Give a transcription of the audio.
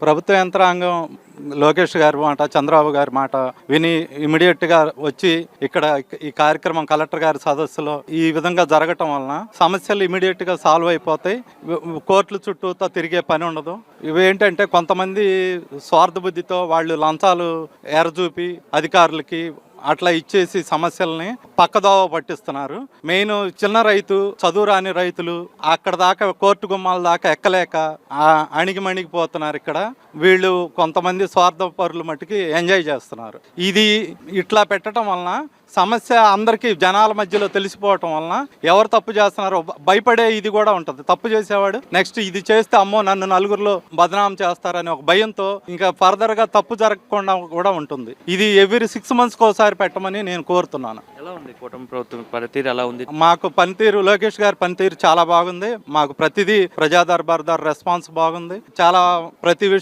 ప్రభుత్వ యంత్రాంగం లోకేష్ గారి మాట, చంద్రబాబు గారి మాట విని ఇమీడియట్గా వచ్చి ఇక్కడ ఈ కార్యక్రమం కలెక్టర్ గారి సదస్సులో ఈ విధంగా జరగటం వలన సమస్యలు ఇమీడియట్గా సాల్వ్ అయిపోతాయి. కోర్టుల చుట్టూతో తిరిగే పని ఉండదు. ఇవేంటంటే కొంతమంది స్వార్థ బుద్ధితో వాళ్ళు లంచాలు ఎరచూపి అధికారులకి అట్లా ఇచ్చేసి సమస్యల్ని పక్కదోవ పట్టిస్తున్నారు. మెయిన్ చిన్న రైతు, చదువు రాని రైతులు అక్కడ దాకా కోర్టు గుమ్మాల దాకా ఎక్కలేక అణిగిమణిగిపోతున్నారు. ఇక్కడ వీళ్ళు కొంతమంది స్వార్థ పరులు మట్టుకి ఎంజాయ్ చేస్తున్నారు. ఇది ఇట్లా పెట్టడం వలన సమస్య అందరికీ జనాల మధ్యలో తెలిసిపోవటం వలన ఎవరు తప్పు చేస్తున్నారో భయపడే ఇది కూడా ఉంటుంది. తప్పు చేసేవాడు నెక్స్ట్ ఇది చేస్తే అమ్మో నన్ను నలుగురిలో బదనాం చేస్తారని ఒక భయంతో ఇంకా ఫర్దర్ గా తప్పు జరగకుండా కూడా ఉంటుంది. ఇది ఎవ్రీ 6 months ఒకసారి పెట్టమని నేను కోరుతున్నాను. ఎలా ఉంది కూటమి ప్రభుత్వం పనితీరు ఎలా ఉంది? మాకు పనితీరు లోకేష్ గారి పనితీరు చాలా బాగుంది. మాకు ప్రతిదీ ప్రజా దర్బార్ రెస్పాన్స్ బాగుంది. చాలా ప్రతి విషయం